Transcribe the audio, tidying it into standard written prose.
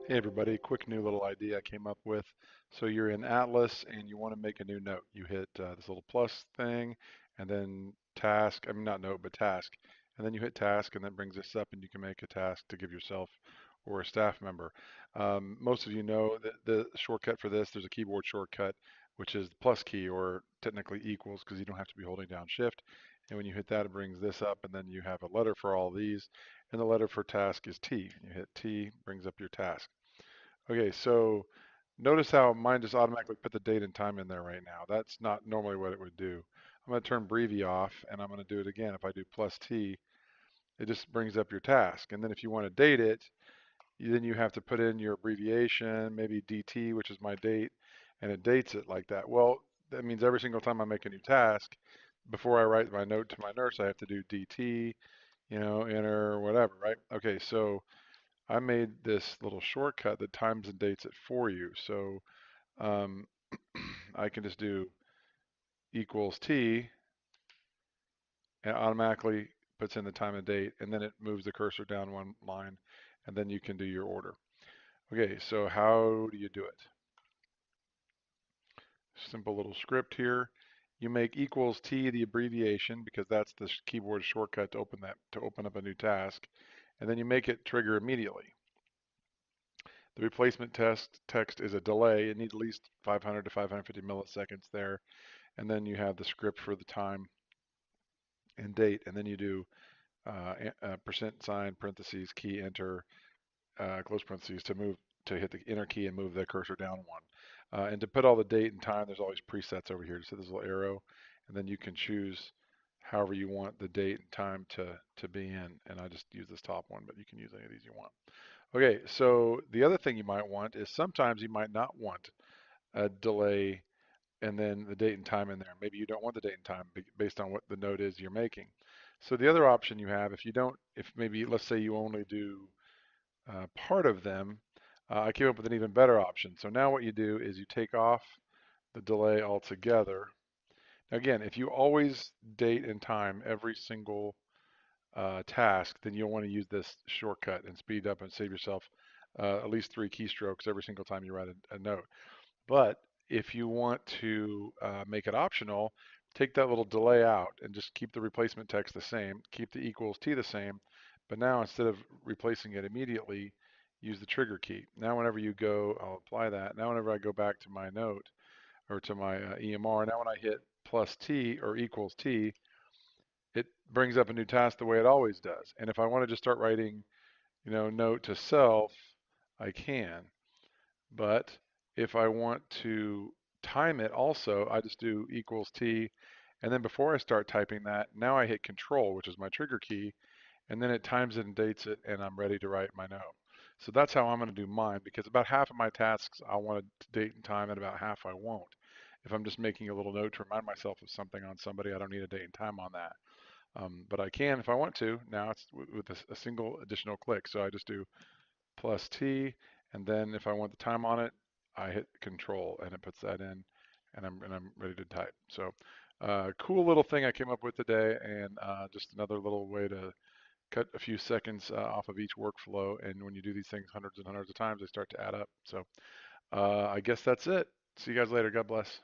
Hey everybody, quick new little idea I came up with. So you're in Atlas and you want to make a new note. You hit this little plus thing and then task, I mean not note, but task. And then you hit task and that brings this up and you can make a task to give yourself or a staff member. Most of you know that the shortcut for this, there's a keyboard shortcut, which is the plus key or technically equals because you don't have to be holding down shift. And when you hit that, it brings this up and then you have a letter for all these. And the letter for task is T. You hit T, brings up your task. Okay, so notice how mine just automatically put the date and time in there right now. That's not normally what it would do. I'm going to turn Breevy off and I'm going to do it again. If I do plus T, it just brings up your task. And then if you want to date it, then you have to put in your abbreviation, maybe DT, which is my date, and it dates it like that. Well, that means every single time I make a new task, before I write my note to my nurse, I have to do DT, enter, whatever, right? Okay, so I made this little shortcut that times and dates it for you. So um, I can just do equals T and automatically puts in the time and date, and then it moves the cursor down one line, and then you can do your order. Okay, so how do you do it? Simple little script here. You make equals T the abbreviation because that's the keyboard shortcut to open up a new task, and then you make it trigger immediately. The replacement text is a delay. It needs at least 500 to 550 milliseconds there. And then you have the script for the time and date. And then you do percent sign, parentheses, key, enter, close parentheses to hit the enter key and move the cursor down one. And to put all the date and time, there's always presets over here. Just hit this little arrow, and then you can choose however you want the date and time to be in. And I just use this top one, but you can use any of these you want. Okay, so the other thing you might want is sometimes you might not want a delay and then the date and time in there. Maybe you don't want the date and time based on what the note is you're making. So the other option you have, if maybe let's say you only do part of them, I came up with an even better option. So now what you do is you take off the delay altogether. Now again, if you always date and time every single task, then you'll want to use this shortcut and speed up and save yourself at least 3 keystrokes every single time you write a note. But if you want to make it optional, take that little delay out and just keep the replacement text the same, keep the equals T the same, but now instead of replacing it immediately, use the trigger key. Now whenever you go, I'll apply that. Now whenever I go back to my note or to my EMR, now when I hit plus T or equals T, it brings up a new task the way it always does. And if I want to just start writing, note to self, I can. But if I want to time it also, I just do equals T. And then before I start typing that, now I hit control, which is my trigger key, and then it times it and dates it, and I'm ready to write my note. So that's how I'm going to do mine, because about half of my tasks I want to date and time, and about half I won't. If I'm just making a little note to remind myself of something on somebody, I don't need a date and time on that. But I can if I want to. Now it's with a single additional click. So I just do plus T, and then if I want the time on it, I hit Control, and it puts that in, and I'm ready to type. So, cool little thing I came up with today, and just another little way to cut a few seconds off of each workflow. And when you do these things hundreds and hundreds of times, they start to add up. So, I guess that's it. See you guys later. God bless.